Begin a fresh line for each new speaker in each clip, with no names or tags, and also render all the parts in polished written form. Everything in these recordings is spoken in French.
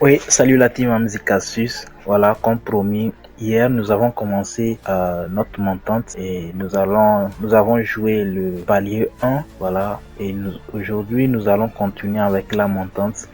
Oui, salut la team Amzikasus. Voilà, comme promis, hier nous avons commencé notre montante et nous avons joué le palier 1. Voilà, et aujourd'hui nous allons continuer avec la montante.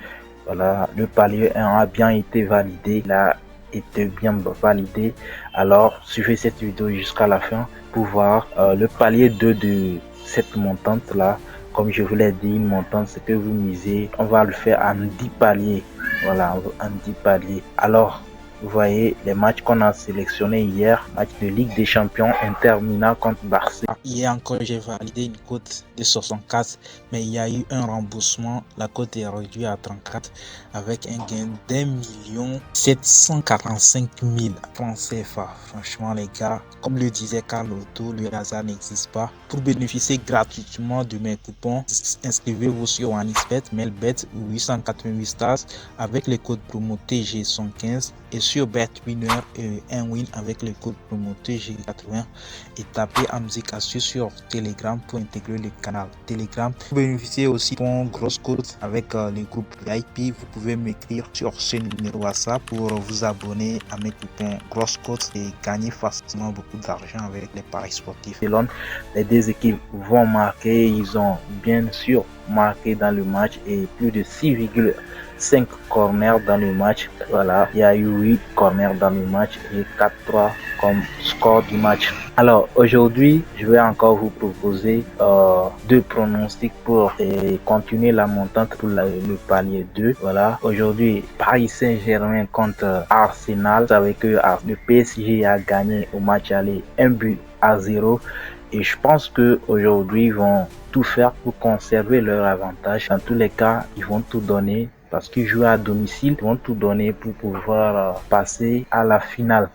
Voilà, le palier 1 a bien été validé. Il a été bien validé. Alors, suivez cette vidéo jusqu'à la fin pour voir le palier 2 de cette montante là. Comme je vous l'ai dit, une montante, c'est que vous misez, on va le faire en 10 paliers. Voilà, en 10 paliers. Alors, vous voyez les matchs qu'on a sélectionnés hier, match de Ligue des Champions, Inter Milan contre Barcelone.
Hier encore, j'ai validé une cote de 64, mais il y a eu un remboursement. La cote est réduite à 34 avec un gain d'1 745 000 francs CFA. Franchement, les gars, comme le disait Carlotto, le hasard n'existe pas. Pour bénéficier gratuitement de mes coupons, inscrivez-vous sur OneXBet, Melbet ou 888 Stars avec le code promo TG115 et sur BetWinner et 1win avec le code promo TG80 et tapez Amzikasus sur Telegram pour intégrer le canal Telegram. Vous bénéficiez aussi d'un gros code avec les groupes VIP. Vous pouvez m'écrire sur ce numéro WhatsApp pour vous abonner à mes coupons gros code et gagner facilement beaucoup d'argent avec les paris sportifs.
Les deux équipes vont marquer, ils ont bien sûr marqué dans le match et plus de 6,5 corners dans le match. Voilà, il y a eu 8 corners dans le match et 4-3 comme score du match. Alors aujourd'hui, je vais encore vous proposer deux pronostics pour continuer la montante pour le palier 2. Voilà, aujourd'hui, Paris Saint-Germain contre Arsenal. Vous savez que le PSG a gagné au match aller 1-0. Et je pense que aujourd'hui ils vont tout faire pour conserver leur avantage. Dans tous les cas, ils vont tout donner parce qu'ils jouent à domicile. Ils vont tout donner pour pouvoir passer à la finale.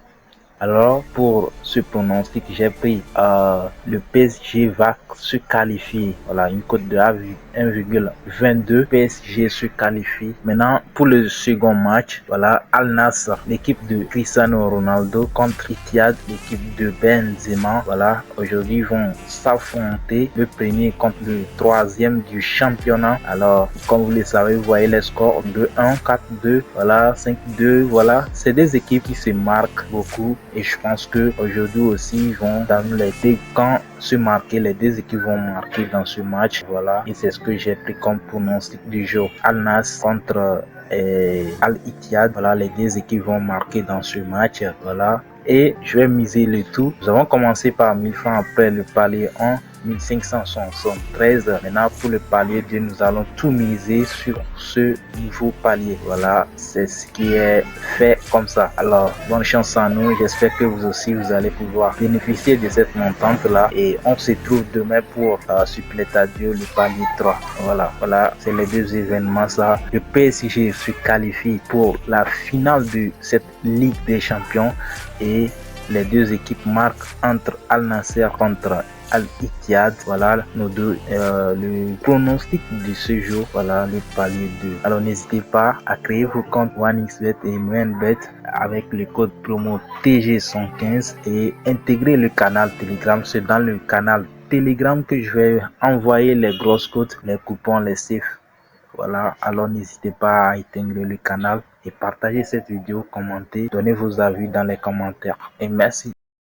Alors, pour ce pronostic, j'ai pris le PSG va se qualifier. Voilà, une cote de 1,22. PSG se qualifie. Maintenant, pour le second match, voilà, Al Nassr, l'équipe de Cristiano Ronaldo contre Etihad, l'équipe de Benzema. Voilà, aujourd'hui, ils vont s'affronter le premier contre le troisième du championnat. Alors, comme vous le savez, vous voyez les scores 2-1, 4-2, voilà, 5-2. Voilà, c'est des équipes qui se marquent beaucoup. Et je pense que aujourd'hui aussi, ils vont dans les deux camps se marquer. Les deux équipes vont marquer dans ce match. Voilà. Et c'est ce que j'ai pris comme pronostic du jour. Al Nassr contre Al Ittihad. Voilà, les deux équipes vont marquer dans ce match. Voilà. Et je vais miser le tout. Nous avons commencé par 1000 francs après le palier 1. 1573. Maintenant, pour le palier 2, nous allons tout miser sur ce nouveau palier. Voilà, c'est ce qui est fait comme ça. Alors, bonne chance à nous. J'espère que vous aussi, vous allez pouvoir bénéficier de cette montante-là. Et on se trouve demain pour Supplétadio, le palier 3. Voilà, c'est les deux événements là. Le PSG se qualifie pour la finale de cette Ligue des Champions et les deux équipes marquent entre Al Nassr contre Al Ittihad. Voilà nos deux le pronostic de ce jour. Voilà le palier 2. Alors n'hésitez pas à créer vos comptes OneXBet et Melbet avec le code promo TG115 et intégrer le canal Telegram. C'est dans le canal Telegram que je vais envoyer les grosses cotes, les coupons, les safe. Voilà, alors n'hésitez pas à éteindre le canal et partagez cette vidéo, commentez, donnez vos avis dans les commentaires et merci.